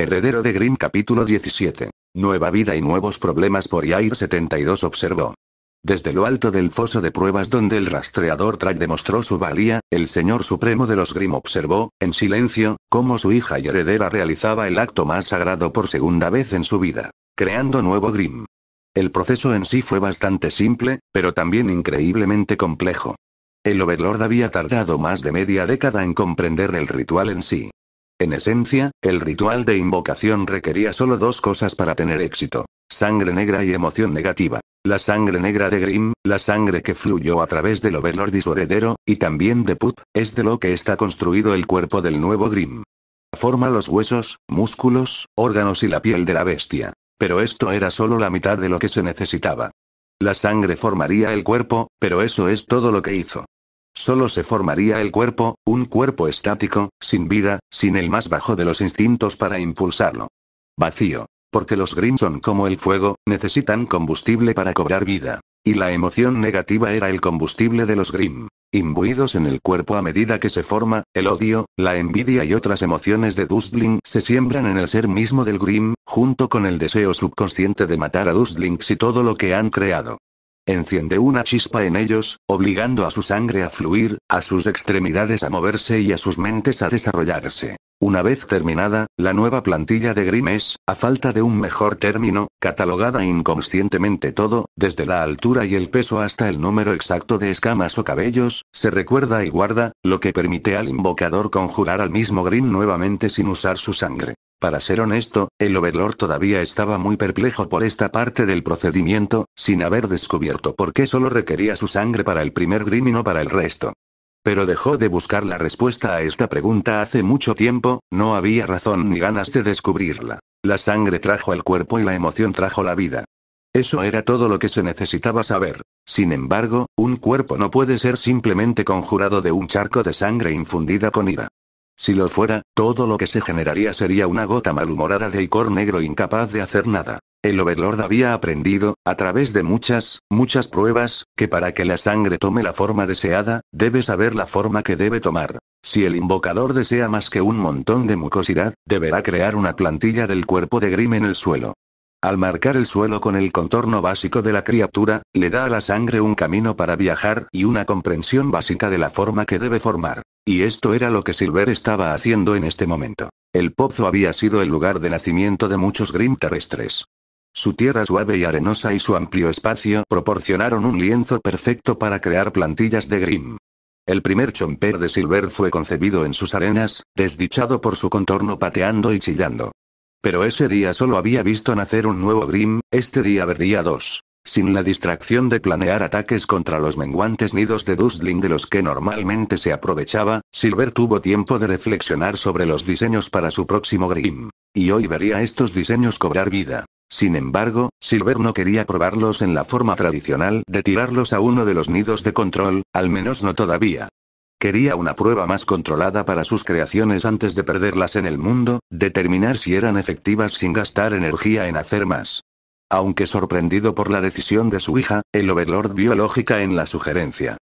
Heredero de Grimm capítulo 17. Nueva vida y nuevos problemas por Yair 72 observó. Desde lo alto del foso de pruebas donde el rastreador Track demostró su valía, el señor supremo de los Grimm observó, en silencio, cómo su hija y heredera realizaba el acto más sagrado por segunda vez en su vida, creando nuevo Grimm. El proceso en sí fue bastante simple, pero también increíblemente complejo. El Overlord había tardado más de media década en comprender el ritual en sí. En esencia, el ritual de invocación requería solo dos cosas para tener éxito: sangre negra y emoción negativa. La sangre negra de Grimm, la sangre que fluyó a través del Overlord y su heredero, y también de Pup, es de lo que está construido el cuerpo del nuevo Grimm. Forma los huesos, músculos, órganos y la piel de la bestia. Pero esto era solo la mitad de lo que se necesitaba. La sangre formaría el cuerpo, pero eso es todo lo que hizo. Solo se formaría el cuerpo, un cuerpo estático, sin vida, sin el más bajo de los instintos para impulsarlo. Vacío. Porque los Grimm son como el fuego, necesitan combustible para cobrar vida. Y la emoción negativa era el combustible de los Grimm. Imbuidos en el cuerpo a medida que se forma, el odio, la envidia y otras emociones de Dustling se siembran en el ser mismo del Grimm, junto con el deseo subconsciente de matar a Dustlings y todo lo que han creado. Enciende una chispa en ellos, obligando a su sangre a fluir, a sus extremidades a moverse y a sus mentes a desarrollarse. Una vez terminada, la nueva plantilla de Grimm es, a falta de un mejor término, catalogada inconscientemente todo, desde la altura y el peso hasta el número exacto de escamas o cabellos, se recuerda y guarda, lo que permite al invocador conjurar al mismo Grimm nuevamente sin usar su sangre. Para ser honesto, el Overlord todavía estaba muy perplejo por esta parte del procedimiento, sin haber descubierto por qué solo requería su sangre para el primer Grimm y no para el resto. Pero dejó de buscar la respuesta a esta pregunta hace mucho tiempo, no había razón ni ganas de descubrirla. La sangre trajo el cuerpo y la emoción trajo la vida. Eso era todo lo que se necesitaba saber. Sin embargo, un cuerpo no puede ser simplemente conjurado de un charco de sangre infundida con ira. Si lo fuera, todo lo que se generaría sería una gota malhumorada de icor negro incapaz de hacer nada. El Overlord había aprendido, a través de muchas pruebas, que para que la sangre tome la forma deseada, debe saber la forma que debe tomar. Si el invocador desea más que un montón de mucosidad, deberá crear una plantilla del cuerpo de Grimm en el suelo. Al marcar el suelo con el contorno básico de la criatura, le da a la sangre un camino para viajar y una comprensión básica de la forma que debe formar. Y esto era lo que Silver estaba haciendo en este momento. El pozo había sido el lugar de nacimiento de muchos Grimm terrestres. Su tierra suave y arenosa y su amplio espacio proporcionaron un lienzo perfecto para crear plantillas de Grimm. El primer chomper de Silver fue concebido en sus arenas, desdichado por su contorno pateando y chillando. Pero ese día solo había visto nacer un nuevo Grimm, este día vería dos. Sin la distracción de planear ataques contra los menguantes nidos de Dustling de los que normalmente se aprovechaba, Silver tuvo tiempo de reflexionar sobre los diseños para su próximo Grimm. Y hoy vería estos diseños cobrar vida. Sin embargo, Silver no quería probarlos en la forma tradicional de tirarlos a uno de los nidos de control, al menos no todavía. Quería una prueba más controlada para sus creaciones antes de perderlas en el mundo, determinar si eran efectivas sin gastar energía en hacer más. Aunque sorprendido por la decisión de su hija, el Overlord vio lógica en la sugerencia.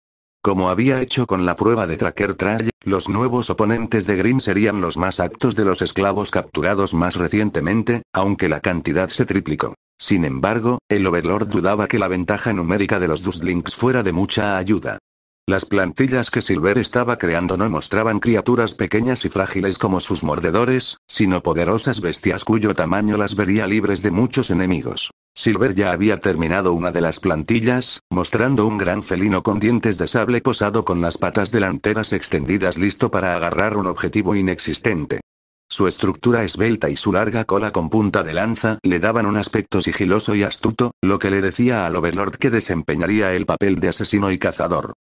Como había hecho con la prueba de Tracker Trash, los nuevos oponentes de Grimm serían los más aptos de los esclavos capturados más recientemente, aunque la cantidad se triplicó. Sin embargo, el Overlord dudaba que la ventaja numérica de los Dustlings fuera de mucha ayuda. Las plantillas que Silver estaba creando no mostraban criaturas pequeñas y frágiles como sus mordedores, sino poderosas bestias cuyo tamaño las vería libres de muchos enemigos. Silver ya había terminado una de las plantillas, mostrando un gran felino con dientes de sable posado con las patas delanteras extendidas listo para agarrar un objetivo inexistente. Su estructura esbelta y su larga cola con punta de lanza le daban un aspecto sigiloso y astuto, lo que le decía al Overlord que desempeñaría el papel de asesino y cazador.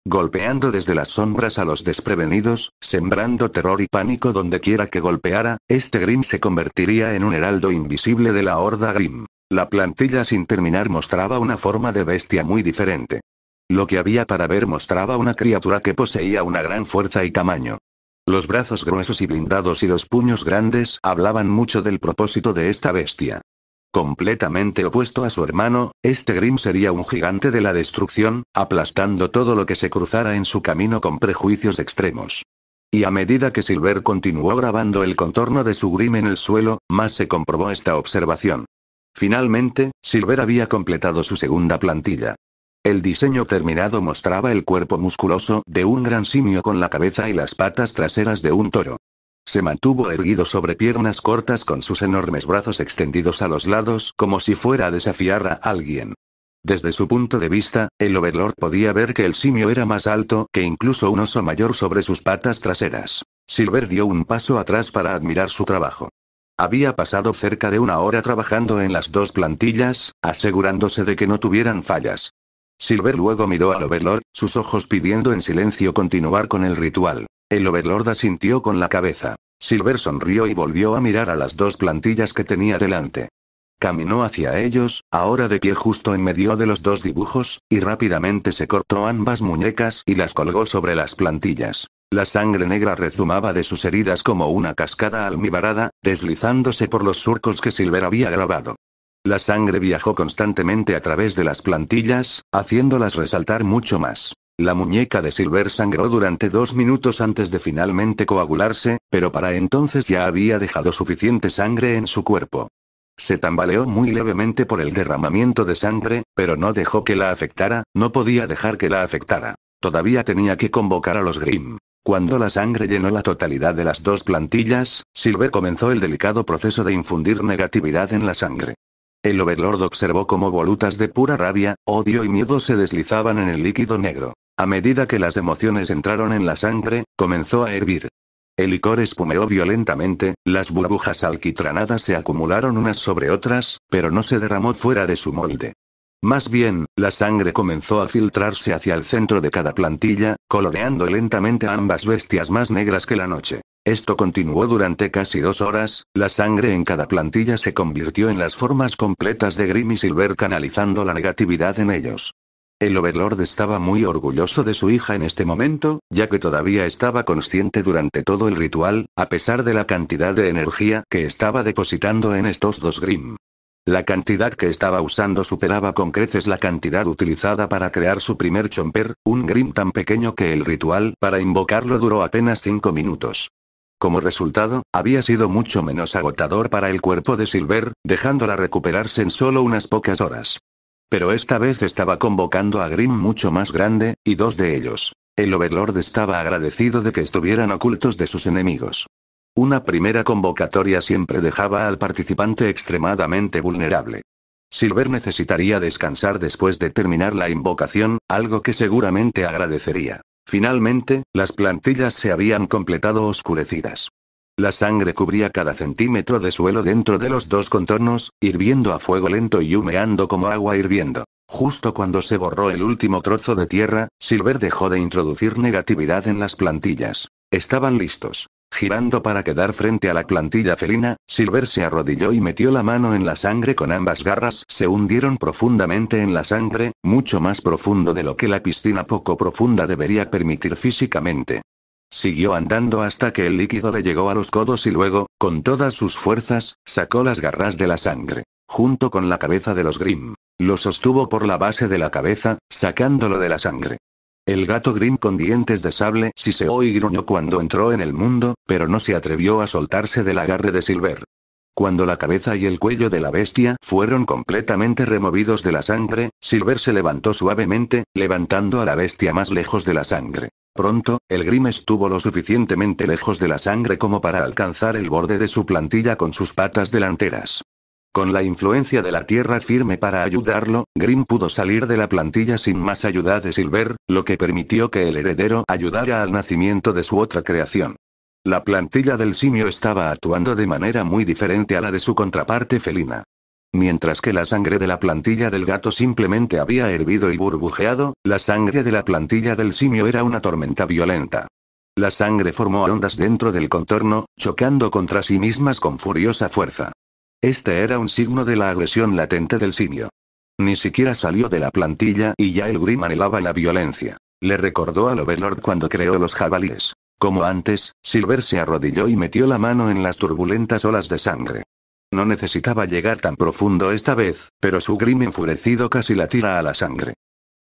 Golpeando desde las sombras a los desprevenidos, sembrando terror y pánico donde quiera que golpeara, este Grimm se convertiría en un heraldo invisible de la Horda Grimm. La plantilla sin terminar mostraba una forma de bestia muy diferente. Lo que había para ver mostraba una criatura que poseía una gran fuerza y tamaño. Los brazos gruesos y blindados y los puños grandes hablaban mucho del propósito de esta bestia. Completamente opuesto a su hermano, este Grimm sería un gigante de la destrucción, aplastando todo lo que se cruzara en su camino con prejuicios extremos. Y a medida que Silver continuó grabando el contorno de su Grim en el suelo, más se comprobó esta observación. Finalmente, Silver había completado su segunda plantilla. El diseño terminado mostraba el cuerpo musculoso de un gran simio con la cabeza y las patas traseras de un toro. Se mantuvo erguido sobre piernas cortas con sus enormes brazos extendidos a los lados como si fuera a desafiar a alguien. Desde su punto de vista, el Overlord podía ver que el simio era más alto que incluso un oso mayor sobre sus patas traseras. Silver dio un paso atrás para admirar su trabajo. Había pasado cerca de una hora trabajando en las dos plantillas, asegurándose de que no tuvieran fallas. Silver luego miró al Overlord, sus ojos pidiendo en silencio continuar con el ritual. El Overlord asintió con la cabeza. Silver sonrió y volvió a mirar a las dos plantillas que tenía delante. Caminó hacia ellos, ahora de pie justo en medio de los dos dibujos, y rápidamente se cortó ambas muñecas y las colgó sobre las plantillas. La sangre negra rezumaba de sus heridas como una cascada almibarada, deslizándose por los surcos que Silver había grabado. La sangre viajó constantemente a través de las plantillas, haciéndolas resaltar mucho más. La muñeca de Silver sangró durante 2 minutos antes de finalmente coagularse, pero para entonces ya había dejado suficiente sangre en su cuerpo. Se tambaleó muy levemente por el derramamiento de sangre, pero no dejó que la afectara, no podía dejar que la afectara. Todavía tenía que convocar a los Grimm. Cuando la sangre llenó la totalidad de las dos plantillas, Silver comenzó el delicado proceso de infundir negatividad en la sangre. El Overlord observó cómo volutas de pura rabia, odio y miedo se deslizaban en el líquido negro. A medida que las emociones entraron en la sangre, comenzó a hervir. El licor espumeó violentamente, las burbujas alquitranadas se acumularon unas sobre otras, pero no se derramó fuera de su molde. Más bien, la sangre comenzó a filtrarse hacia el centro de cada plantilla, coloreando lentamente a ambas bestias más negras que la noche. Esto continuó durante casi 2 horas, la sangre en cada plantilla se convirtió en las formas completas de Grim y Silver canalizando la negatividad en ellos. El Overlord estaba muy orgulloso de su hija en este momento, ya que todavía estaba consciente durante todo el ritual, a pesar de la cantidad de energía que estaba depositando en estos dos Grimm. La cantidad que estaba usando superaba con creces la cantidad utilizada para crear su primer Chomper, un Grimm tan pequeño que el ritual para invocarlo duró apenas 5 minutos. Como resultado, había sido mucho menos agotador para el cuerpo de Silver, dejándola recuperarse en solo unas pocas horas. Pero esta vez estaba convocando a Grimm mucho más grande, y 2 de ellos. El Overlord estaba agradecido de que estuvieran ocultos de sus enemigos. Una primera convocatoria siempre dejaba al participante extremadamente vulnerable. Silver necesitaría descansar después de terminar la invocación, algo que seguramente agradecería. Finalmente, las plantillas se habían completado oscurecidas. La sangre cubría cada centímetro de suelo dentro de los dos contornos, hirviendo a fuego lento y humeando como agua hirviendo. Justo cuando se borró el último trozo de tierra, Silver dejó de introducir negatividad en las plantillas. Estaban listos. Girando para quedar frente a la plantilla felina, Silver se arrodilló y metió la mano en la sangre con ambas garras. Se hundieron profundamente en la sangre, mucho más profundo de lo que la piscina poco profunda debería permitir físicamente. Siguió andando hasta que el líquido le llegó a los codos y luego, con todas sus fuerzas, sacó las garras de la sangre. Junto con la cabeza de los Grimm. Lo sostuvo por la base de la cabeza, sacándolo de la sangre. El gato Grimm con dientes de sable siseó y gruñó cuando entró en el mundo, pero no se atrevió a soltarse del agarre de Silver. Cuando la cabeza y el cuello de la bestia fueron completamente removidos de la sangre, Silver se levantó suavemente, levantando a la bestia más lejos de la sangre. Pronto, el Grimm estuvo lo suficientemente lejos de la sangre como para alcanzar el borde de su plantilla con sus patas delanteras. Con la influencia de la tierra firme para ayudarlo, Grimm pudo salir de la plantilla sin más ayuda de Silver, lo que permitió que el heredero ayudara al nacimiento de su otra creación. La plantilla del simio estaba actuando de manera muy diferente a la de su contraparte felina. Mientras que la sangre de la plantilla del gato simplemente había hervido y burbujeado, la sangre de la plantilla del simio era una tormenta violenta. La sangre formó ondas dentro del contorno, chocando contra sí mismas con furiosa fuerza. Este era un signo de la agresión latente del simio. Ni siquiera salió de la plantilla y ya el Grimm anhelaba la violencia. Le recordó al Overlord cuando creó los jabalíes. Como antes, Silver se arrodilló y metió la mano en las turbulentas olas de sangre. No necesitaba llegar tan profundo esta vez, pero su Grimm enfurecido casi la tira a la sangre.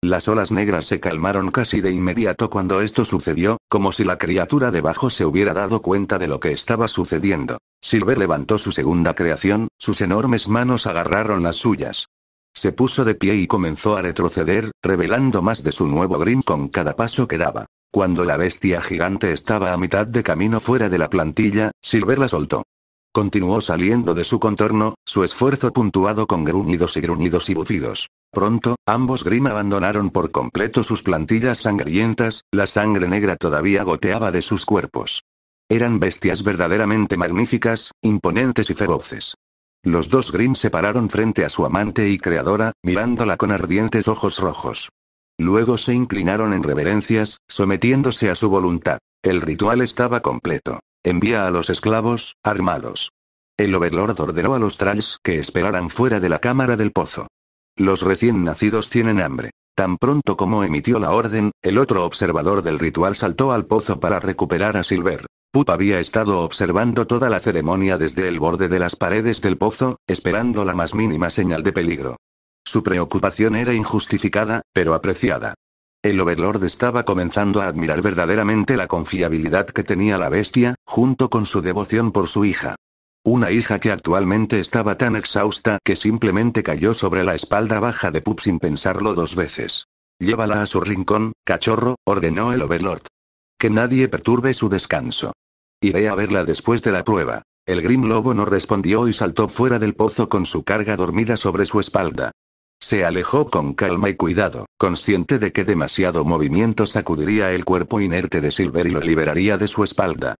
Las olas negras se calmaron casi de inmediato cuando esto sucedió, como si la criatura debajo se hubiera dado cuenta de lo que estaba sucediendo. Silver levantó su segunda creación, sus enormes manos agarraron las suyas. Se puso de pie y comenzó a retroceder, revelando más de su nuevo Grimm con cada paso que daba. Cuando la bestia gigante estaba a mitad de camino fuera de la plantilla, Silver la soltó. Continuó saliendo de su contorno, su esfuerzo puntuado con gruñidos y bufidos. Pronto, ambos Grimm abandonaron por completo sus plantillas sangrientas, la sangre negra todavía goteaba de sus cuerpos. Eran bestias verdaderamente magníficas, imponentes y feroces. Los dos Grimm se pararon frente a su amante y creadora, mirándola con ardientes ojos rojos. Luego se inclinaron en reverencias, sometiéndose a su voluntad. El ritual estaba completo. Envía a los esclavos, armados. El Overlord ordenó a los Trolls que esperaran fuera de la cámara del pozo. Los recién nacidos tienen hambre. Tan pronto como emitió la orden, el otro observador del ritual saltó al pozo para recuperar a Silver. Pup había estado observando toda la ceremonia desde el borde de las paredes del pozo, esperando la más mínima señal de peligro. Su preocupación era injustificada, pero apreciada. El Overlord estaba comenzando a admirar verdaderamente la confiabilidad que tenía la bestia, junto con su devoción por su hija. Una hija que actualmente estaba tan exhausta que simplemente cayó sobre la espalda baja de Pup sin pensarlo dos veces. Llévala a su rincón, cachorro, ordenó el Overlord. Que nadie perturbe su descanso. Iré a verla después de la prueba. El Grimm Lobo no respondió y saltó fuera del pozo con su carga dormida sobre su espalda. Se alejó con calma y cuidado, consciente de que demasiado movimiento sacudiría el cuerpo inerte de Silver y lo liberaría de su espalda.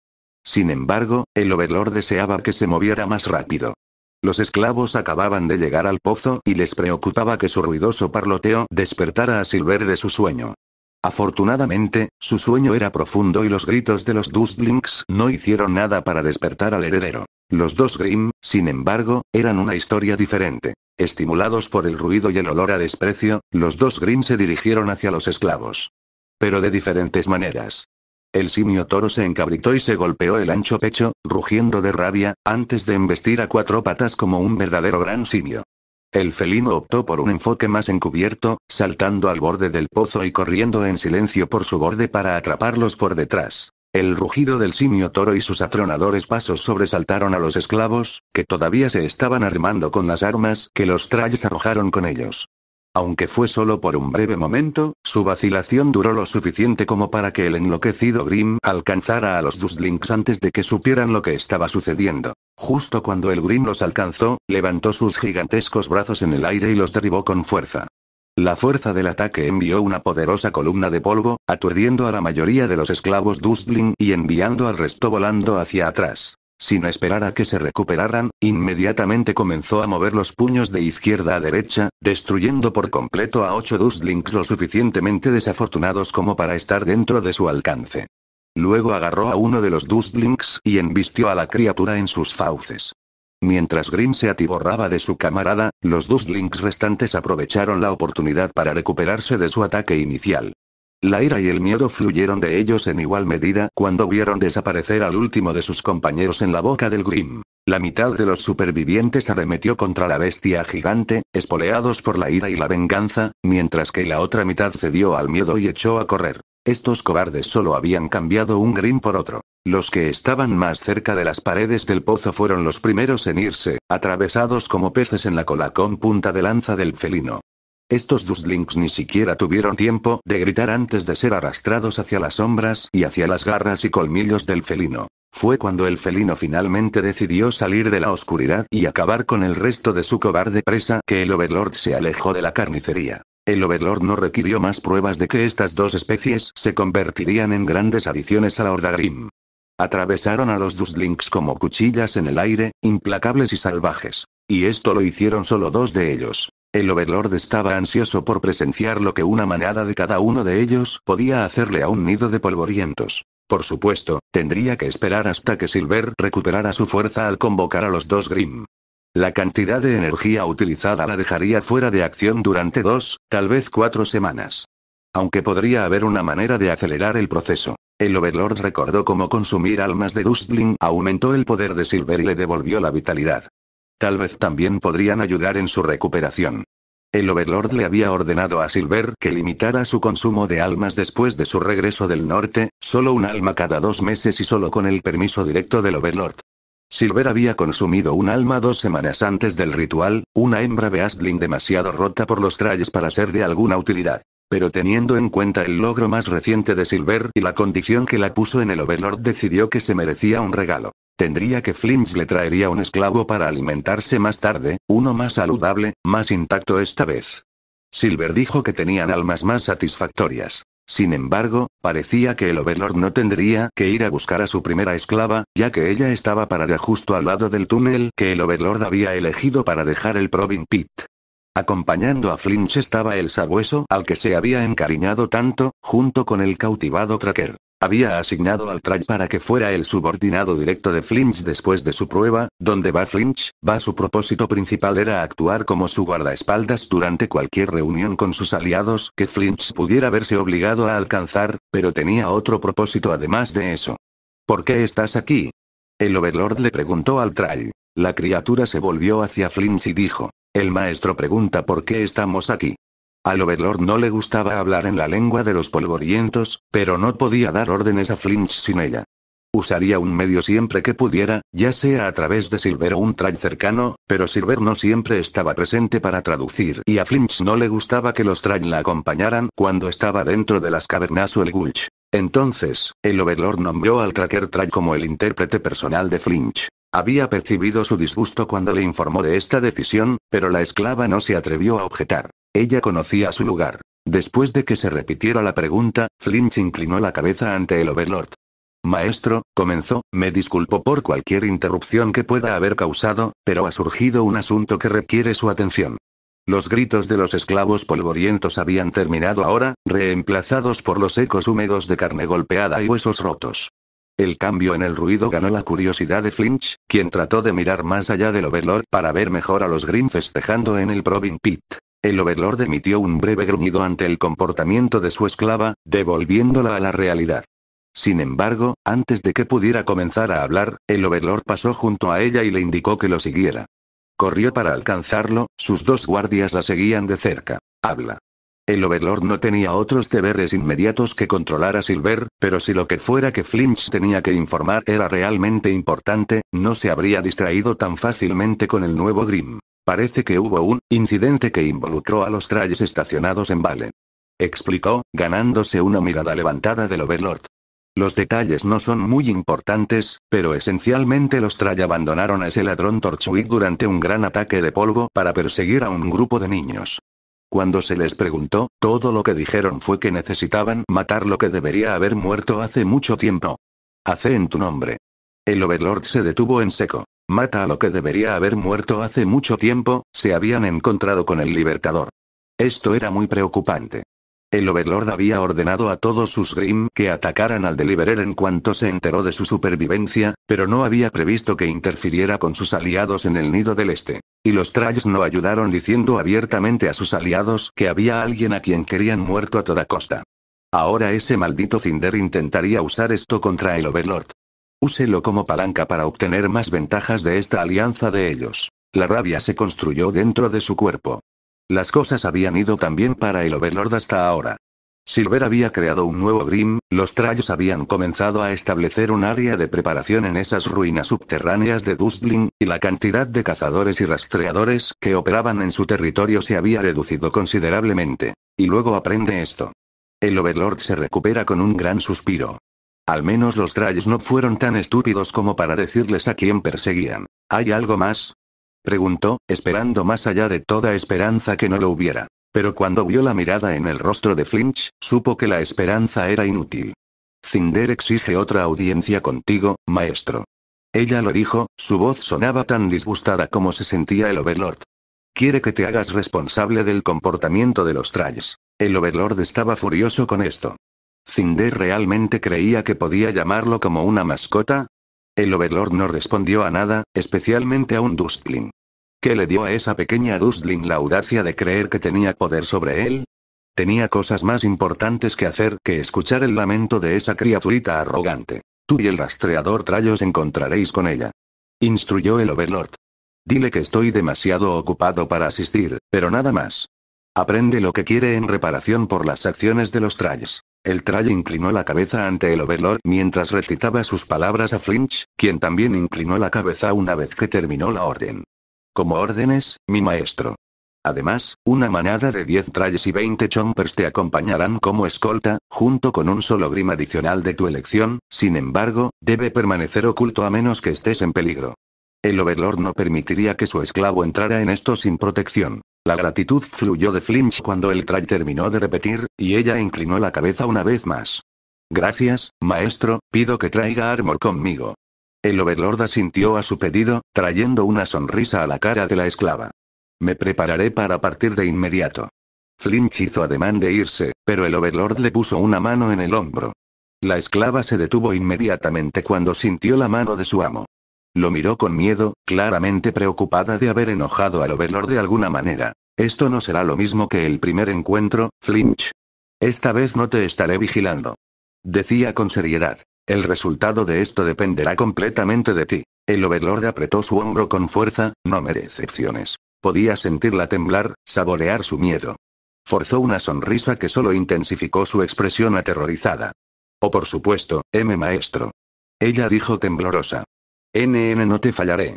Sin embargo, el Overlord deseaba que se moviera más rápido. Los esclavos acababan de llegar al pozo y les preocupaba que su ruidoso parloteo despertara a Silver de su sueño. Afortunadamente, su sueño era profundo y los gritos de los Dustlings no hicieron nada para despertar al heredero. Los dos Grimm, sin embargo, eran una historia diferente. Estimulados por el ruido y el olor a desprecio, los dos Grimm se dirigieron hacia los esclavos. Pero de diferentes maneras. El simio toro se encabritó y se golpeó el ancho pecho, rugiendo de rabia, antes de embestir a cuatro patas como un verdadero gran simio. El felino optó por un enfoque más encubierto, saltando al borde del pozo y corriendo en silencio por su borde para atraparlos por detrás. El rugido del simio toro y sus atronadores pasos sobresaltaron a los esclavos, que todavía se estaban armando con las armas que los Trolls arrojaron con ellos. Aunque fue solo por un breve momento, su vacilación duró lo suficiente como para que el enloquecido Grimm alcanzara a los Dustlings antes de que supieran lo que estaba sucediendo. Justo cuando el Grimm los alcanzó, levantó sus gigantescos brazos en el aire y los derribó con fuerza. La fuerza del ataque envió una poderosa columna de polvo, aturdiendo a la mayoría de los esclavos Dustling y enviando al resto volando hacia atrás. Sin esperar a que se recuperaran, inmediatamente comenzó a mover los puños de izquierda a derecha, destruyendo por completo a 8 Dustlings lo suficientemente desafortunados como para estar dentro de su alcance. Luego agarró a uno de los Dustlings y embistió a la criatura en sus fauces. Mientras Grimm se atiborraba de su camarada, los Dustlings restantes aprovecharon la oportunidad para recuperarse de su ataque inicial. La ira y el miedo fluyeron de ellos en igual medida cuando vieron desaparecer al último de sus compañeros en la boca del Grimm. La mitad de los supervivientes arremetió contra la bestia gigante, espoleados por la ira y la venganza, mientras que la otra mitad cedió al miedo y echó a correr. Estos cobardes solo habían cambiado un Grimm por otro. Los que estaban más cerca de las paredes del pozo fueron los primeros en irse, atravesados como peces en la cola con punta de lanza del felino. Estos Dustlings ni siquiera tuvieron tiempo de gritar antes de ser arrastrados hacia las sombras y hacia las garras y colmillos del felino. Fue cuando el felino finalmente decidió salir de la oscuridad y acabar con el resto de su cobarde presa que el Overlord se alejó de la carnicería. El Overlord no requirió más pruebas de que estas dos especies se convertirían en grandes adiciones a la Horda Grimm. Atravesaron a los Dustlings como cuchillas en el aire, implacables y salvajes. Y esto lo hicieron solo 2 de ellos. El Overlord estaba ansioso por presenciar lo que una manada de cada uno de ellos podía hacerle a un nido de polvorientos. Por supuesto, tendría que esperar hasta que Silver recuperara su fuerza al convocar a los 2 Grimm. La cantidad de energía utilizada la dejaría fuera de acción durante 2, tal vez 4 semanas. Aunque podría haber una manera de acelerar el proceso. El Overlord recordó cómo consumir almas de Dustling aumentó el poder de Silver y le devolvió la vitalidad. Tal vez también podrían ayudar en su recuperación. El Overlord le había ordenado a Silver que limitara su consumo de almas después de su regreso del norte, solo un alma cada 2 meses y solo con el permiso directo del Overlord. Silver había consumido un alma 2 semanas antes del ritual, una hembra Beastling demasiado rota por los Tralles para ser de alguna utilidad. Pero teniendo en cuenta el logro más reciente de Silver y la condición que la puso en el Overlord, decidió que se merecía un regalo. Tendría que Flinch le traería un esclavo para alimentarse más tarde, uno más saludable, más intacto esta vez. Silver dijo que tenían almas más satisfactorias. Sin embargo, parecía que el Overlord no tendría que ir a buscar a su primera esclava, ya que ella estaba parada justo al lado del túnel que el Overlord había elegido para dejar el Probing Pit. Acompañando a Flinch estaba el sabueso al que se había encariñado tanto, junto con el cautivado Tracker. Había asignado al Trall para que fuera el subordinado directo de Flinch después de su prueba. Donde va Flinch, va. Su propósito principal era actuar como su guardaespaldas durante cualquier reunión con sus aliados que Flinch pudiera verse obligado a alcanzar, pero tenía otro propósito además de eso. ¿Por qué estás aquí? El Overlord le preguntó al Trall. La criatura se volvió hacia Flinch y dijo: el maestro pregunta por qué estamos aquí. Al Overlord no le gustaba hablar en la lengua de los polvorientos, pero no podía dar órdenes a Flinch sin ella. Usaría un medio siempre que pudiera, ya sea a través de Silver o un Trall cercano, pero Silver no siempre estaba presente para traducir y a Flinch no le gustaba que los Trall la acompañaran cuando estaba dentro de las cavernas o el Gulch. Entonces, el Overlord nombró al Tracker Trall como el intérprete personal de Flinch. Había percibido su disgusto cuando le informó de esta decisión, pero la esclava no se atrevió a objetar. Ella conocía su lugar. Después de que se repitiera la pregunta, Flinch inclinó la cabeza ante el Overlord. Maestro, comenzó, me disculpo por cualquier interrupción que pueda haber causado, pero ha surgido un asunto que requiere su atención. Los gritos de los esclavos polvorientos habían terminado ahora, reemplazados por los ecos húmedos de carne golpeada y huesos rotos. El cambio en el ruido ganó la curiosidad de Flinch, quien trató de mirar más allá del Overlord para ver mejor a los Grimm festejando en el Probing Pit. El Overlord emitió un breve gruñido ante el comportamiento de su esclava, devolviéndola a la realidad. Sin embargo, antes de que pudiera comenzar a hablar, el Overlord pasó junto a ella y le indicó que lo siguiera. Corrió para alcanzarlo, sus 2 guardias la seguían de cerca. Habla. El Overlord no tenía otros deberes inmediatos que controlar a Silver, pero si lo que fuera que Flinch tenía que informar era realmente importante, no se habría distraído tan fácilmente con el nuevo Grimm. Parece que hubo un incidente que involucró a los Tralles estacionados en Vale. Explicó, ganándose una mirada levantada del Overlord. Los detalles no son muy importantes, pero esencialmente los Trall abandonaron a ese ladrón Torchwick durante un gran ataque de polvo para perseguir a un grupo de niños. Cuando se les preguntó, todo lo que dijeron fue que necesitaban matar lo que debería haber muerto hace mucho tiempo. Hacé en tu nombre. El Overlord se detuvo en seco. Mata a lo que debería haber muerto hace mucho tiempo, se habían encontrado con el Libertador. Esto era muy preocupante. El Overlord había ordenado a todos sus Grimm que atacaran al Deliverer en cuanto se enteró de su supervivencia, pero no había previsto que interfiriera con sus aliados en el Nido del Este. Y los Tralles no ayudaron diciendo abiertamente a sus aliados que había alguien a quien querían muerto a toda costa. Ahora ese maldito Cinder intentaría usar esto contra el Overlord. Úselo como palanca para obtener más ventajas de esta alianza de ellos. La rabia se construyó dentro de su cuerpo. Las cosas habían ido tan bien para el Overlord hasta ahora. Silver había creado un nuevo Grimm, los Tralles habían comenzado a establecer un área de preparación en esas ruinas subterráneas de Dustling, y la cantidad de cazadores y rastreadores que operaban en su territorio se había reducido considerablemente. Y luego aprende esto. El Overlord se recupera con un gran suspiro. Al menos los Tralles no fueron tan estúpidos como para decirles a quién perseguían. ¿Hay algo más? Preguntó, esperando más allá de toda esperanza que no lo hubiera. Pero cuando vio la mirada en el rostro de Flinch, supo que la esperanza era inútil. Cinder exige otra audiencia contigo, maestro. Ella lo dijo, su voz sonaba tan disgustada como se sentía el Overlord. Quiere que te hagas responsable del comportamiento de los Tralles. El Overlord estaba furioso con esto. ¿Cinder realmente creía que podía llamarlo como una mascota? El Overlord no respondió a nada, especialmente a un Dustling. ¿Qué le dio a esa pequeña Dustling la audacia de creer que tenía poder sobre él? Tenía cosas más importantes que hacer que escuchar el lamento de esa criaturita arrogante. Tú y el rastreador Trall os encontraréis con ella. Instruyó el Overlord. Dile que estoy demasiado ocupado para asistir, pero nada más. Aprende lo que quiere en reparación por las acciones de los Tralles. El Tralle inclinó la cabeza ante el Overlord mientras recitaba sus palabras a Flinch, quien también inclinó la cabeza una vez que terminó la orden. Como órdenes, mi maestro. Además, una manada de 10 Tralles y 20 Chompers te acompañarán como escolta, junto con un solo Grim adicional de tu elección, sin embargo, debe permanecer oculto a menos que estés en peligro. El Overlord no permitiría que su esclavo entrara en esto sin protección. La gratitud fluyó de Flinch cuando el Tralle terminó de repetir, y ella inclinó la cabeza una vez más. Gracias, maestro, pido que traiga Armor conmigo. El Overlord asintió a su pedido, trayendo una sonrisa a la cara de la esclava. Me prepararé para partir de inmediato. Flinch hizo ademán de irse, pero el Overlord le puso una mano en el hombro. La esclava se detuvo inmediatamente cuando sintió la mano de su amo. Lo miró con miedo, claramente preocupada de haber enojado al Overlord de alguna manera. Esto no será lo mismo que el primer encuentro, Flinch. Esta vez no te estaré vigilando. Decía con seriedad. El resultado de esto dependerá completamente de ti. El Overlord apretó su hombro con fuerza, no me decepciones. Podía sentirla temblar, saborear su miedo. Forzó una sonrisa que solo intensificó su expresión aterrorizada. Oh, por supuesto, maestro. Ella dijo temblorosa. No te fallaré.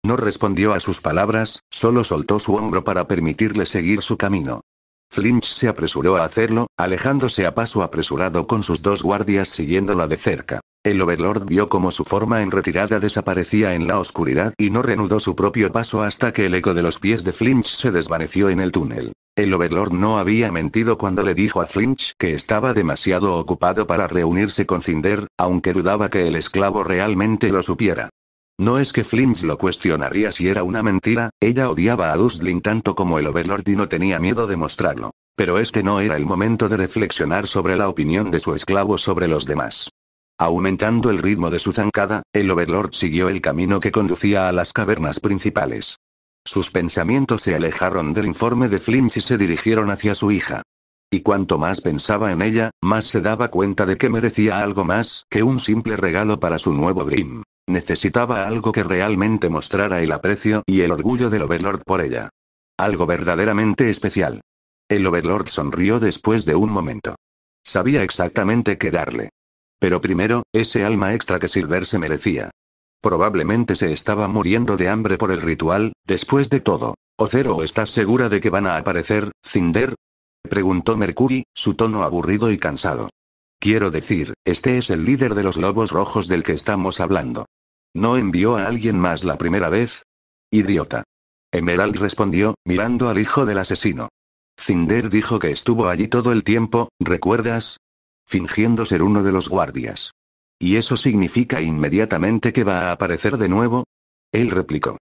No respondió a sus palabras, solo soltó su hombro para permitirle seguir su camino. Flinch se apresuró a hacerlo, alejándose a paso apresurado con sus 2 guardias siguiéndola de cerca. El Overlord vio cómo su forma en retirada desaparecía en la oscuridad y no reanudó su propio paso hasta que el eco de los pies de Flinch se desvaneció en el túnel. El Overlord no había mentido cuando le dijo a Flinch que estaba demasiado ocupado para reunirse con Cinder, aunque dudaba que el esclavo realmente lo supiera. No es que Flinch lo cuestionaría si era una mentira, ella odiaba a Dustlin tanto como el Overlord y no tenía miedo de mostrarlo. Pero este no era el momento de reflexionar sobre la opinión de su esclavo sobre los demás. Aumentando el ritmo de su zancada, el Overlord siguió el camino que conducía a las cavernas principales. Sus pensamientos se alejaron del informe de Flinch y se dirigieron hacia su hija. Y cuanto más pensaba en ella, más se daba cuenta de que merecía algo más que un simple regalo para su nuevo Grim. Necesitaba algo que realmente mostrara el aprecio y el orgullo del Overlord por ella. Algo verdaderamente especial. El Overlord sonrió después de un momento. Sabía exactamente qué darle. Pero primero, ese alma extra que Silver se merecía. Probablemente se estaba muriendo de hambre por el ritual, después de todo. ¿O estás segura de que van a aparecer, Cinder? Preguntó Mercury, su tono aburrido y cansado. Quiero decir, este es el líder de los lobos rojos del que estamos hablando. ¿No envió a alguien más la primera vez? Idiota. Emerald respondió, mirando al hijo del asesino. Cinder dijo que estuvo allí todo el tiempo, ¿recuerdas? Fingiendo ser uno de los guardias. ¿Y eso significa inmediatamente que va a aparecer de nuevo? Él replicó.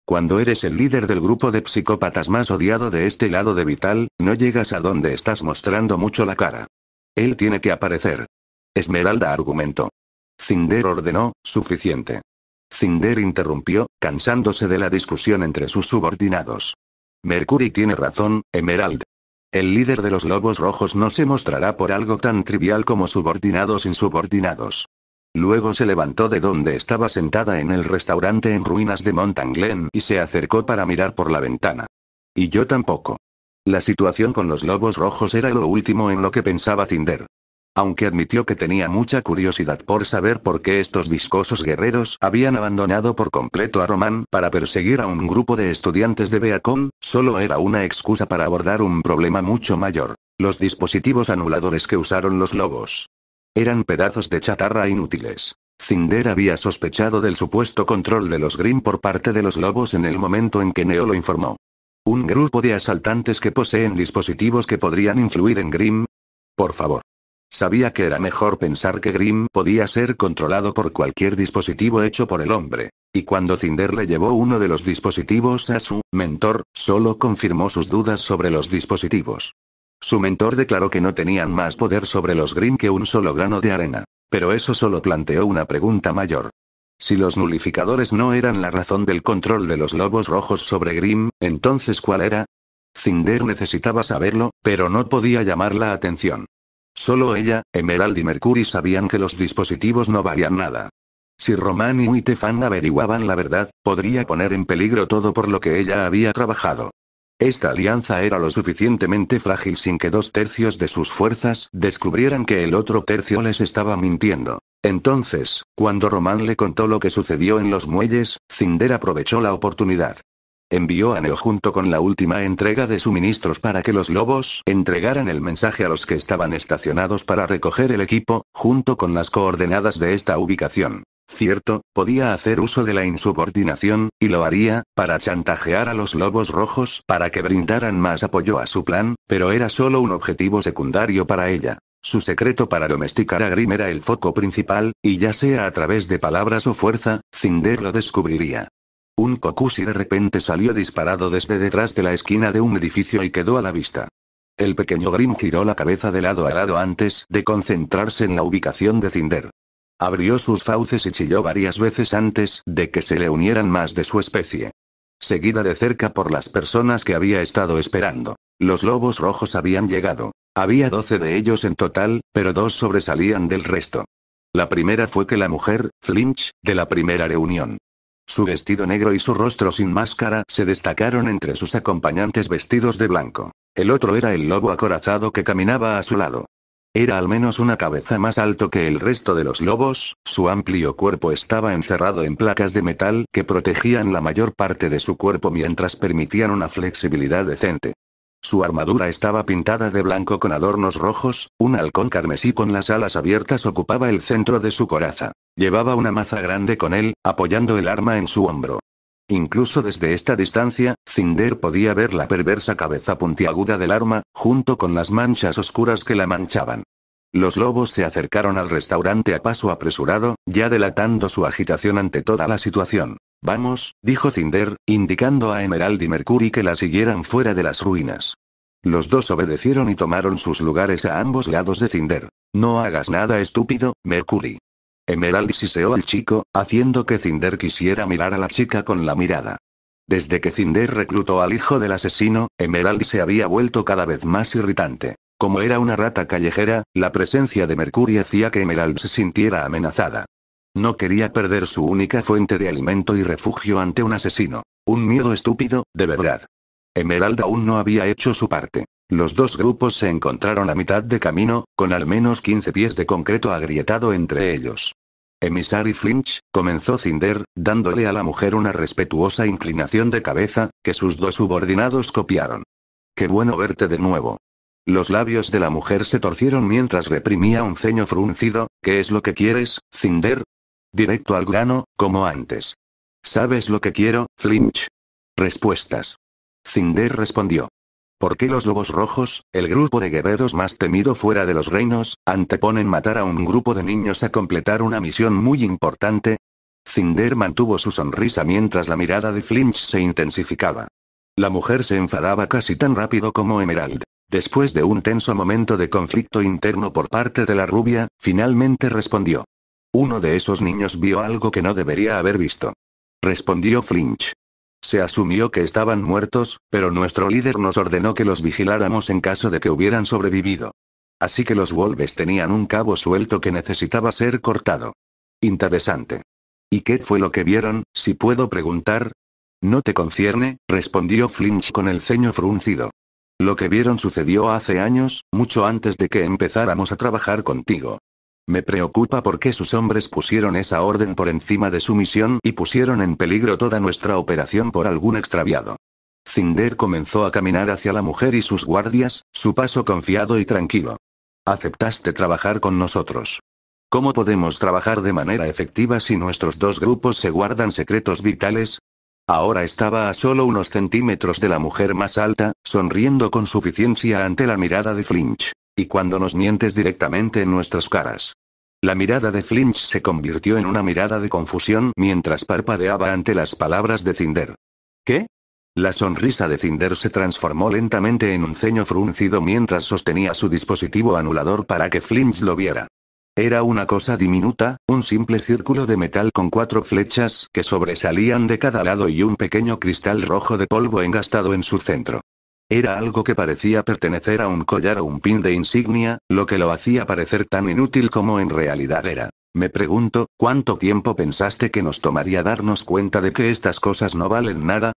Cuando eres el líder del grupo de psicópatas más odiado de este lado de Vital, no llegas a donde estás mostrando mucho la cara. Él tiene que aparecer. Esmeralda argumentó. Cinder ordenó, suficiente. Cinder interrumpió, cansándose de la discusión entre sus subordinados. Mercury tiene razón, Emerald. El líder de los lobos rojos no se mostrará por algo tan trivial como subordinados insubordinados. Luego se levantó de donde estaba sentada en el restaurante en ruinas de Mountain Glen y se acercó para mirar por la ventana. Y yo tampoco. La situación con los lobos rojos era lo último en lo que pensaba Cinder. Aunque admitió que tenía mucha curiosidad por saber por qué estos viscosos guerreros habían abandonado por completo a Roman para perseguir a un grupo de estudiantes de Beacon, solo era una excusa para abordar un problema mucho mayor. Los dispositivos anuladores que usaron los lobos. Eran pedazos de chatarra inútiles. Cinder había sospechado del supuesto control de los Grimm por parte de los lobos en el momento en que Neo lo informó. ¿Un grupo de asaltantes que poseen dispositivos que podrían influir en Grimm? Por favor. Sabía que era mejor pensar que Grimm podía ser controlado por cualquier dispositivo hecho por el hombre. Y cuando Cinder le llevó uno de los dispositivos a su mentor, solo confirmó sus dudas sobre los dispositivos. Su mentor declaró que no tenían más poder sobre los Grimm que un solo grano de arena. Pero eso solo planteó una pregunta mayor. Si los nulificadores no eran la razón del control de los lobos rojos sobre Grimm, entonces ¿cuál era? Cinder necesitaba saberlo, pero no podía llamar la atención. Solo ella, Emerald y Mercury sabían que los dispositivos no valían nada. Si Roman y Whitefang averiguaban la verdad, podría poner en peligro todo por lo que ella había trabajado. Esta alianza era lo suficientemente frágil sin que 2/3 de sus fuerzas descubrieran que el otro tercio les estaba mintiendo. Entonces, cuando Román le contó lo que sucedió en los muelles, Cinder aprovechó la oportunidad. Envió a Neo junto con la última entrega de suministros para que los lobos entregaran el mensaje a los que estaban estacionados para recoger el equipo, junto con las coordenadas de esta ubicación. Cierto, podía hacer uso de la insubordinación, y lo haría, para chantajear a los lobos rojos para que brindaran más apoyo a su plan, pero era solo un objetivo secundario para ella. Su secreto para domesticar a Grim era el foco principal, y ya sea a través de palabras o fuerza, Cinder lo descubriría. Un Kokushi de repente salió disparado desde detrás de la esquina de un edificio y quedó a la vista. El pequeño Grim giró la cabeza de lado a lado antes de concentrarse en la ubicación de Cinder. Abrió sus fauces y chilló varias veces antes de que se le unieran más de su especie. Seguida de cerca por las personas que había estado esperando. Los lobos rojos habían llegado. Había 12 de ellos en total, pero 2 sobresalían del resto. La primera fue que la mujer, Flinch, de la primera reunión. Su vestido negro y su rostro sin máscara se destacaron entre sus acompañantes vestidos de blanco. El otro era el lobo acorazado que caminaba a su lado. Era al menos una cabeza más alto que el resto de los lobos, su amplio cuerpo estaba encerrado en placas de metal que protegían la mayor parte de su cuerpo mientras permitían una flexibilidad decente. Su armadura estaba pintada de blanco con adornos rojos, un halcón carmesí con las alas abiertas ocupaba el centro de su coraza. Llevaba una maza grande con él, apoyando el arma en su hombro. Incluso desde esta distancia, Cinder podía ver la perversa cabeza puntiaguda del arma, junto con las manchas oscuras que la manchaban. Los lobos se acercaron al restaurante a paso apresurado, ya delatando su agitación ante toda la situación. Vamos, dijo Cinder, indicando a Emerald y Mercury que la siguieran fuera de las ruinas. Los dos obedecieron y tomaron sus lugares a ambos lados de Cinder. No hagas nada estúpido, Mercury. Emerald siseó al chico, haciendo que Cinder quisiera mirar a la chica con la mirada. Desde que Cinder reclutó al hijo del asesino, Emerald se había vuelto cada vez más irritante. Como era una rata callejera, la presencia de Mercury hacía que Emerald se sintiera amenazada. No quería perder su única fuente de alimento y refugio ante un asesino. Un miedo estúpido, de verdad. Emerald aún no había hecho su parte. Los dos grupos se encontraron a mitad de camino, con al menos 15 pies de concreto agrietado entre ellos. Emissary Flinch, comenzó Cinder, dándole a la mujer una respetuosa inclinación de cabeza, que sus dos subordinados copiaron. Qué bueno verte de nuevo. Los labios de la mujer se torcieron mientras reprimía un ceño fruncido. ¿Qué es lo que quieres, Cinder? Directo al grano, como antes. ¿Sabes lo que quiero, Flinch? Respuestas. Cinder respondió. ¿Por qué los lobos rojos, el grupo de guerreros más temido fuera de los reinos, anteponen matar a un grupo de niños a completar una misión muy importante? Cinder mantuvo su sonrisa mientras la mirada de Flinch se intensificaba. La mujer se enfadaba casi tan rápido como Emerald. Después de un tenso momento de conflicto interno por parte de la rubia, finalmente respondió. Uno de esos niños vio algo que no debería haber visto. Respondió Flinch. Se asumió que estaban muertos, pero nuestro líder nos ordenó que los vigiláramos en caso de que hubieran sobrevivido. Así que los Wolves tenían un cabo suelto que necesitaba ser cortado. Interesante. ¿Y qué fue lo que vieron, si puedo preguntar? No te concierne, respondió Flinch con el ceño fruncido. Lo que vieron sucedió hace años, mucho antes de que empezáramos a trabajar contigo. Me preocupa porque sus hombres pusieron esa orden por encima de su misión y pusieron en peligro toda nuestra operación por algún extraviado. Cinder comenzó a caminar hacia la mujer y sus guardias, su paso confiado y tranquilo. Aceptaste trabajar con nosotros. ¿Cómo podemos trabajar de manera efectiva si nuestros dos grupos se guardan secretos vitales? Ahora estaba a solo unos centímetros de la mujer más alta, sonriendo con suficiencia ante la mirada de Flinch. ¿Y cuando nos mientes directamente en nuestras caras? La mirada de Flinch se convirtió en una mirada de confusión mientras parpadeaba ante las palabras de Cinder. ¿Qué? La sonrisa de Cinder se transformó lentamente en un ceño fruncido mientras sostenía su dispositivo anulador para que Flinch lo viera. Era una cosa diminuta, un simple círculo de metal con 4 flechas que sobresalían de cada lado y un pequeño cristal rojo de polvo engastado en su centro. Era algo que parecía pertenecer a un collar o un pin de insignia, lo que lo hacía parecer tan inútil como en realidad era. Me pregunto, ¿cuánto tiempo pensaste que nos tomaría darnos cuenta de que estas cosas no valen nada?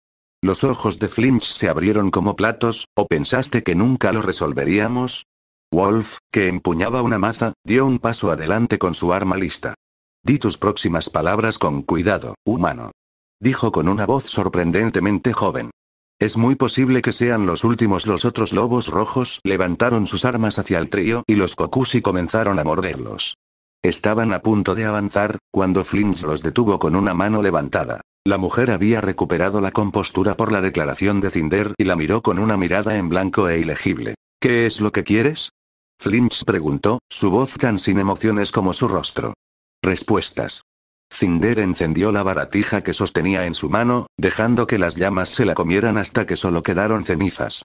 Los ojos de Flinch se abrieron como platos, ¿o pensaste que nunca lo resolveríamos? Wolf, que empuñaba una maza, dio un paso adelante con su arma lista. Di tus próximas palabras con cuidado, humano. Dijo con una voz sorprendentemente joven. Es muy posible que sean los últimos. Los otros lobos rojos levantaron sus armas hacia el trío y los Kokushi comenzaron a morderlos. Estaban a punto de avanzar, cuando Flinch los detuvo con una mano levantada. La mujer había recuperado la compostura por la declaración de Cinder y la miró con una mirada en blanco e ilegible. ¿Qué es lo que quieres? Flinch preguntó, su voz tan sin emociones como su rostro. Respuestas. Cinder encendió la baratija que sostenía en su mano, dejando que las llamas se la comieran hasta que solo quedaron cenizas.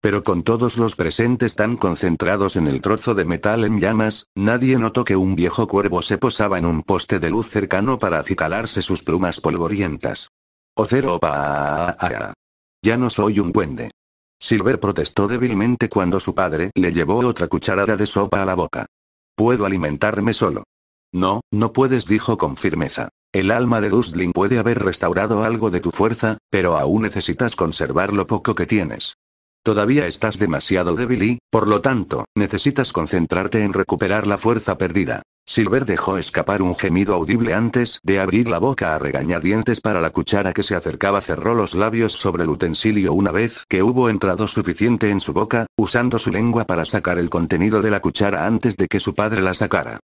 Pero con todos los presentes tan concentrados en el trozo de metal en llamas, nadie notó que un viejo cuervo se posaba en un poste de luz cercano para acicalarse sus plumas polvorientas. Ocero pa. Ya no soy un duende. Silver protestó débilmente cuando su padre le llevó otra cucharada de sopa a la boca. Puedo alimentarme solo. No, no puedes, dijo con firmeza. El alma de Dustling puede haber restaurado algo de tu fuerza, pero aún necesitas conservar lo poco que tienes. Todavía estás demasiado débil y, por lo tanto, necesitas concentrarte en recuperar la fuerza perdida. Silver dejó escapar un gemido audible antes de abrir la boca a regañadientes para la cuchara que se acercaba. Cerró los labios sobre el utensilio una vez que hubo entrado suficiente en su boca, usando su lengua para sacar el contenido de la cuchara antes de que su padre la sacara.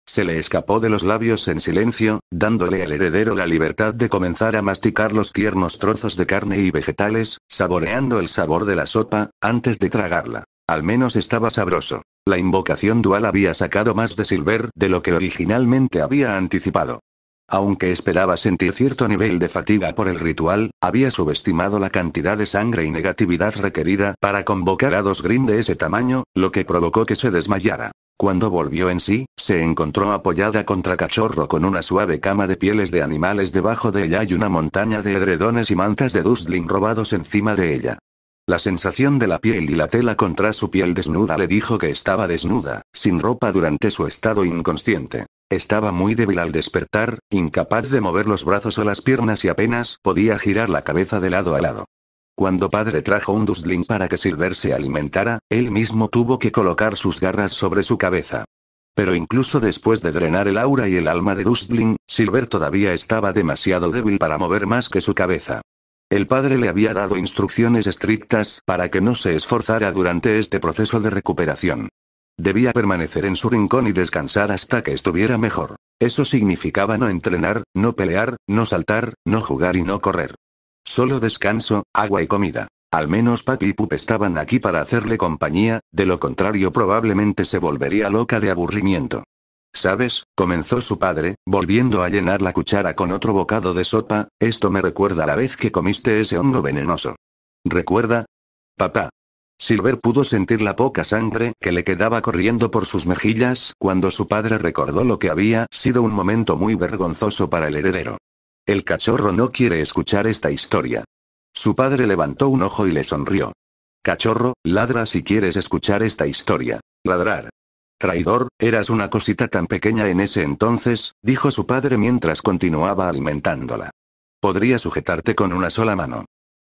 Se le escapó de los labios en silencio, dándole al heredero la libertad de comenzar a masticar los tiernos trozos de carne y vegetales, saboreando el sabor de la sopa, antes de tragarla. Al menos estaba sabroso. La invocación dual había sacado más de Silver de lo que originalmente había anticipado. Aunque esperaba sentir cierto nivel de fatiga por el ritual, había subestimado la cantidad de sangre y negatividad requerida para convocar a dos Grimm de ese tamaño, lo que provocó que se desmayara. Cuando volvió en sí, se encontró apoyada contra Cachorro con una suave cama de pieles de animales debajo de ella y una montaña de edredones y mantas de Dustling robados encima de ella. La sensación de la piel y la tela contra su piel desnuda le dijo que estaba desnuda, sin ropa durante su estado inconsciente. Estaba muy débil al despertar, incapaz de mover los brazos o las piernas y apenas podía girar la cabeza de lado a lado. Cuando padre trajo un Dustling para que Silver se alimentara, él mismo tuvo que colocar sus garras sobre su cabeza. Pero incluso después de drenar el aura y el alma de Dustling, Silver todavía estaba demasiado débil para mover más que su cabeza. El padre le había dado instrucciones estrictas para que no se esforzara durante este proceso de recuperación. Debía permanecer en su rincón y descansar hasta que estuviera mejor. Eso significaba no entrenar, no pelear, no saltar, no jugar y no correr. Solo descanso, agua y comida. Al menos Papi y Pup estaban aquí para hacerle compañía, de lo contrario probablemente se volvería loca de aburrimiento. ¿Sabes?, comenzó su padre, volviendo a llenar la cuchara con otro bocado de sopa, esto me recuerda a la vez que comiste ese hongo venenoso. ¿Recuerda? Papá. Silver pudo sentir la poca sangre que le quedaba corriendo por sus mejillas cuando su padre recordó lo que había sido un momento muy vergonzoso para el heredero. El cachorro no quiere escuchar esta historia. Su padre levantó un ojo y le sonrió. Cachorro, ladra si quieres escuchar esta historia. Ladrar. Traidor, eras una cosita tan pequeña en ese entonces, dijo su padre mientras continuaba alimentándola. Podría sujetarte con una sola mano.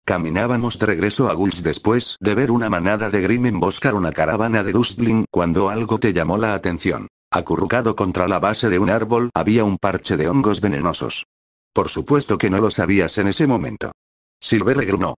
Caminábamos de regreso a Gulch después de ver una manada de Grimm emboscar una caravana de Dustling cuando algo te llamó la atención. Acurrucado contra la base de un árbol había un parche de hongos venenosos. Por supuesto que no lo sabías en ese momento. Silver gruñó.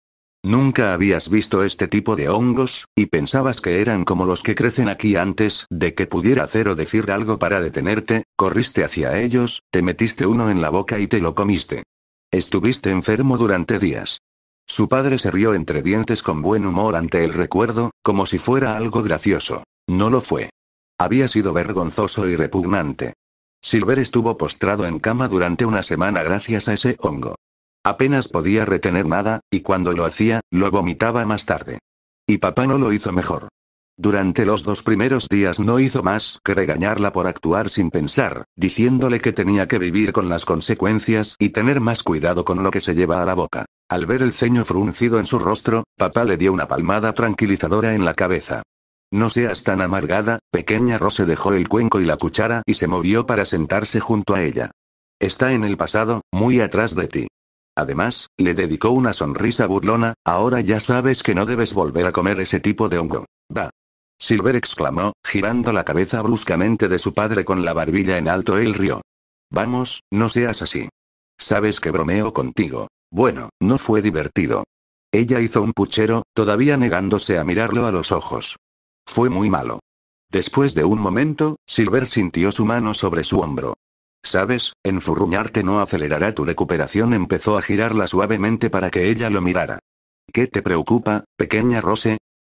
Nunca habías visto este tipo de hongos, y pensabas que eran como los que crecen aquí. Antes de que pudiera hacer o decir algo para detenerte, corriste hacia ellos, te metiste uno en la boca y te lo comiste. Estuviste enfermo durante días. Su padre se rió entre dientes con buen humor ante el recuerdo, como si fuera algo gracioso. No lo fue. Había sido vergonzoso y repugnante. Silver estuvo postrado en cama durante una semana gracias a ese hongo. Apenas podía retener nada, y cuando lo hacía, lo vomitaba más tarde. Y papá no lo hizo mejor. Durante los 2 primeros días no hizo más que regañarla por actuar sin pensar, diciéndole que tenía que vivir con las consecuencias y tener más cuidado con lo que se lleva a la boca. Al ver el ceño fruncido en su rostro, papá le dio una palmada tranquilizadora en la cabeza. No seas tan amargada, pequeña. Rose dejó el cuenco y la cuchara y se movió para sentarse junto a ella. Está en el pasado, muy atrás de ti. Además, le dedicó una sonrisa burlona, ahora ya sabes que no debes volver a comer ese tipo de hongo. Va. Silver exclamó, girando la cabeza bruscamente de su padre con la barbilla en alto. Él rió. Vamos, no seas así. Sabes que bromeo contigo. Bueno, no fue divertido. Ella hizo un puchero, todavía negándose a mirarlo a los ojos. Fue muy malo. Después de un momento, Silver sintió su mano sobre su hombro. ¿Sabes? Enfurruñarte no acelerará tu recuperación. Empezó a girarla suavemente para que ella lo mirara. ¿Qué te preocupa, pequeña Rose?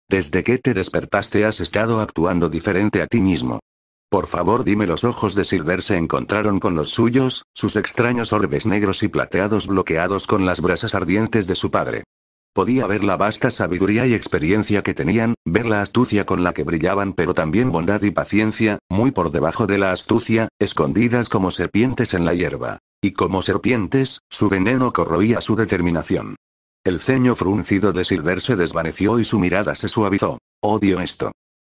Desde que te despertaste has estado actuando diferente a ti mismo. Por favor dime. Los ojos de Silver se encontraron con los suyos, sus extraños orbes negros y plateados bloqueados con las brasas ardientes de su padre. Podía ver la vasta sabiduría y experiencia que tenían, ver la astucia con la que brillaban, pero también bondad y paciencia, muy por debajo de la astucia, escondidas como serpientes en la hierba. Y como serpientes, su veneno corroía su determinación. El ceño fruncido de Silver se desvaneció y su mirada se suavizó. Odio esto.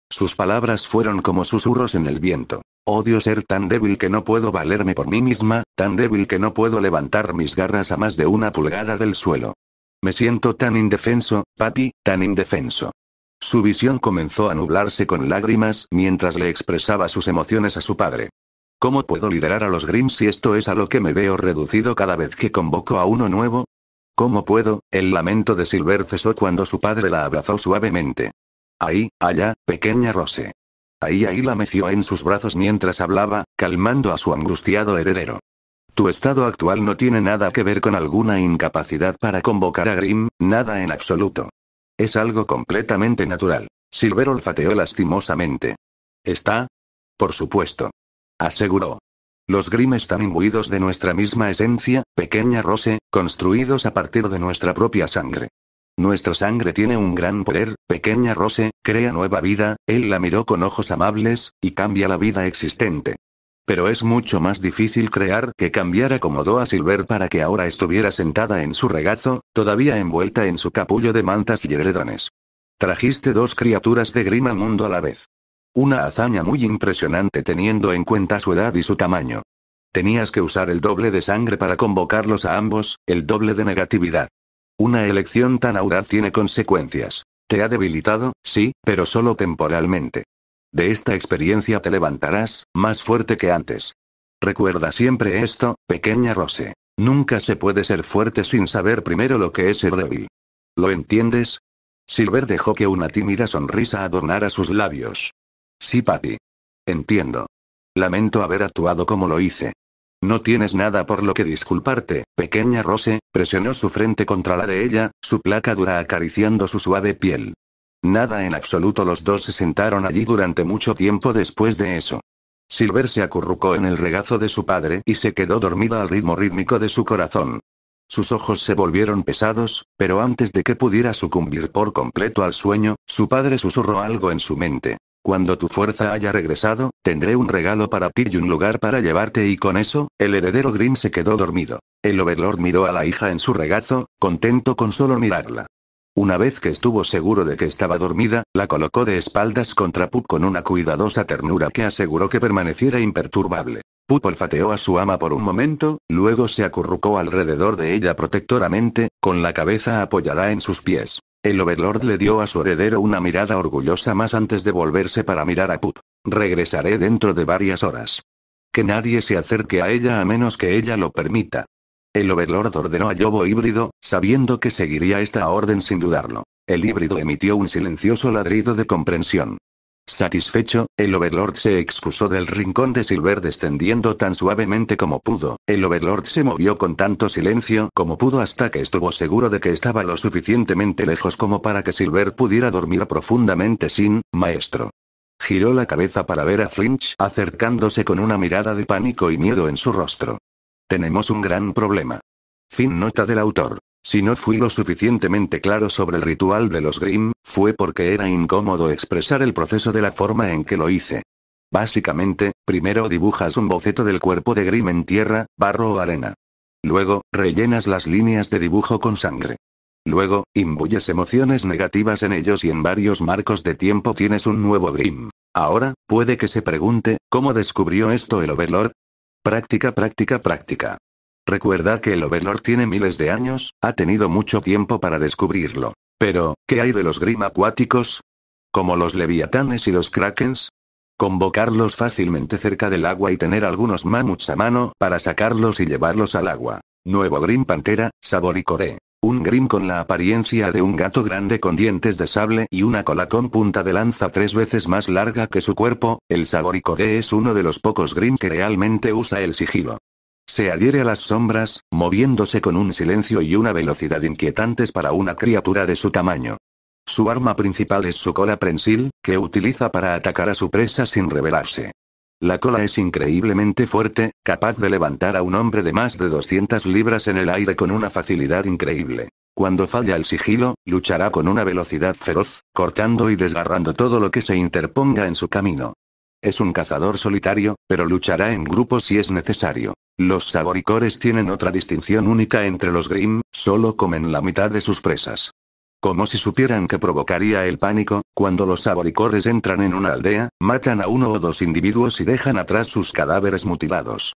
Sus palabras fueron como susurros en el viento. Odio ser tan débil que no puedo valerme por mí misma, tan débil que no puedo levantar mis garras a más de 1 pulgada del suelo. Me siento tan indefenso, papi, tan indefenso. Su visión comenzó a nublarse con lágrimas mientras le expresaba sus emociones a su padre. ¿Cómo puedo liderar a los Grimm si esto es a lo que me veo reducido cada vez que convoco a uno nuevo? ¿Cómo puedo? El lamento de Silver cesó cuando su padre la abrazó suavemente. Ahí, allá, pequeña Rose. Ahí la meció en sus brazos mientras hablaba, calmando a su angustiado heredero. Tu estado actual no tiene nada que ver con alguna incapacidad para convocar a Grimm, nada en absoluto. Es algo completamente natural. Silver olfateó lastimosamente. ¿Está? Por supuesto. Aseguró. Los Grimm están imbuidos de nuestra misma esencia, pequeña Rose, construidos a partir de nuestra propia sangre. Nuestra sangre tiene un gran poder, pequeña Rose, crea nueva vida. Él la miró con ojos amables, y cambia la vida existente. Pero es mucho más difícil crear que cambiar. Acomodó a Silver para que ahora estuviera sentada en su regazo, todavía envuelta en su capullo de mantas y edredones. Trajiste 2 criaturas de Grimm al mundo a la vez. Una hazaña muy impresionante teniendo en cuenta su edad y su tamaño. Tenías que usar el doble de sangre para convocarlos a ambos, el doble de negatividad. Una elección tan audaz tiene consecuencias. Te ha debilitado, sí, pero solo temporalmente. De esta experiencia te levantarás, más fuerte que antes. Recuerda siempre esto, pequeña Rose. Nunca se puede ser fuerte sin saber primero lo que es ser débil. ¿Lo entiendes? Silver dejó que una tímida sonrisa adornara sus labios. Sí, papi. Entiendo. Lamento haber actuado como lo hice. No tienes nada por lo que disculparte, pequeña Rose. Presionó su frente contra la de ella, su placa dura acariciando su suave piel. Nada en absoluto. Los dos se sentaron allí durante mucho tiempo después de eso. Silver se acurrucó en el regazo de su padre y se quedó dormida al ritmo rítmico de su corazón. Sus ojos se volvieron pesados, pero antes de que pudiera sucumbir por completo al sueño, su padre susurró algo en su mente. Cuando tu fuerza haya regresado, tendré un regalo para ti y un lugar para llevarte. Y con eso, el heredero Grimm se quedó dormido. El Overlord miró a la hija en su regazo, contento con solo mirarla. Una vez que estuvo seguro de que estaba dormida, la colocó de espaldas contra Pup con una cuidadosa ternura que aseguró que permaneciera imperturbable. Pup olfateó a su ama por un momento, luego se acurrucó alrededor de ella protectoramente, con la cabeza apoyada en sus pies. El Overlord le dio a su heredero una mirada orgullosa más antes de volverse para mirar a Pup. Regresaré dentro de varias horas. Que nadie se acerque a ella a menos que ella lo permita. El Overlord ordenó a Yobo híbrido, sabiendo que seguiría esta orden sin dudarlo. El híbrido emitió un silencioso ladrido de comprensión. Satisfecho, el Overlord se excusó del rincón de Silver descendiendo tan suavemente como pudo. El Overlord se movió con tanto silencio como pudo hasta que estuvo seguro de que estaba lo suficientemente lejos como para que Silver pudiera dormir profundamente sin, maestro. Giró la cabeza para ver a Flinch acercándose con una mirada de pánico y miedo en su rostro. Tenemos un gran problema. Fin nota del autor. Si no fui lo suficientemente claro sobre el ritual de los Grimm, fue porque era incómodo expresar el proceso de la forma en que lo hice. Básicamente, primero dibujas un boceto del cuerpo de Grimm en tierra, barro o arena. Luego, rellenas las líneas de dibujo con sangre. Luego, imbuyes emociones negativas en ellos y en varios marcos de tiempo tienes un nuevo Grimm. Ahora, puede que se pregunte, ¿cómo descubrió esto el Overlord? Práctica, práctica, práctica. Recuerda que el Overlord tiene miles de años, ha tenido mucho tiempo para descubrirlo. Pero, ¿qué hay de los Grimm acuáticos? ¿Como los leviatanes y los krakens? Convocarlos fácilmente cerca del agua y tener algunos mamuts a mano para sacarlos y llevarlos al agua. Nuevo Grimm Pantera, Saboricore. Un Grimm con la apariencia de un gato grande con dientes de sable y una cola con punta de lanza 3 veces más larga que su cuerpo. El Saboricore es uno de los pocos Grimm que realmente usa el sigilo. Se adhiere a las sombras, moviéndose con un silencio y una velocidad inquietantes para una criatura de su tamaño. Su arma principal es su cola prensil, que utiliza para atacar a su presa sin rebelarse. La cola es increíblemente fuerte, capaz de levantar a un hombre de más de 200 libras en el aire con una facilidad increíble. Cuando falla el sigilo, luchará con una velocidad feroz, cortando y desgarrando todo lo que se interponga en su camino. Es un cazador solitario, pero luchará en grupo si es necesario. Los Saboricores tienen otra distinción única entre los Grimm, solo comen la mitad de sus presas. Como si supieran que provocaría el pánico, cuando los Saboricores entran en una aldea, matan a 1 o 2 individuos y dejan atrás sus cadáveres mutilados.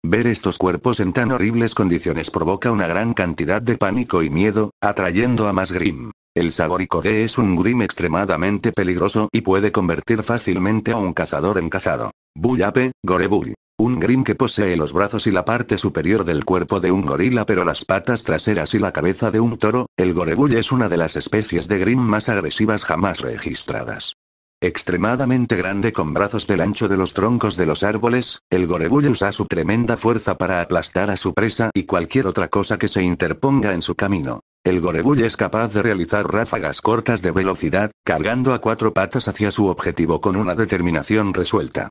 Ver estos cuerpos en tan horribles condiciones provoca una gran cantidad de pánico y miedo, atrayendo a más Grimm. El Saboricore es un Grimm extremadamente peligroso y puede convertir fácilmente a un cazador en cazado. Bullape, Gorebull. Un Grimm que posee los brazos y la parte superior del cuerpo de un gorila pero las patas traseras y la cabeza de un toro. El Gorebull es una de las especies de Grimm más agresivas jamás registradas. Extremadamente grande con brazos del ancho de los troncos de los árboles, el Gorebull usa su tremenda fuerza para aplastar a su presa y cualquier otra cosa que se interponga en su camino. El Gorebull es capaz de realizar ráfagas cortas de velocidad, cargando a 4 patas hacia su objetivo con una determinación resuelta.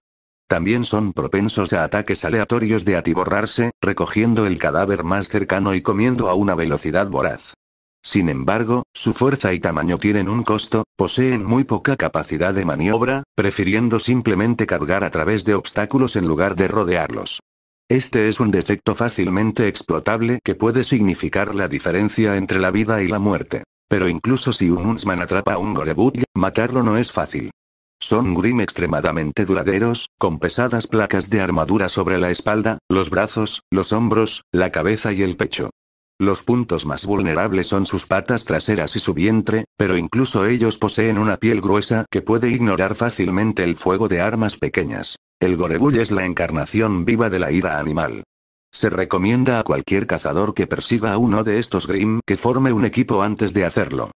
También son propensos a ataques aleatorios de atiborrarse, recogiendo el cadáver más cercano y comiendo a una velocidad voraz. Sin embargo, su fuerza y tamaño tienen un costo, poseen muy poca capacidad de maniobra, prefiriendo simplemente cargar a través de obstáculos en lugar de rodearlos. Este es un defecto fácilmente explotable que puede significar la diferencia entre la vida y la muerte. Pero incluso si un Huntsman atrapa a un Gorebull, matarlo no es fácil. Son Grimm extremadamente duraderos, con pesadas placas de armadura sobre la espalda, los brazos, los hombros, la cabeza y el pecho. Los puntos más vulnerables son sus patas traseras y su vientre, pero incluso ellos poseen una piel gruesa que puede ignorar fácilmente el fuego de armas pequeñas. El Gorebull es la encarnación viva de la ira animal. Se recomienda a cualquier cazador que persiga a uno de estos Grimm que forme un equipo antes de hacerlo.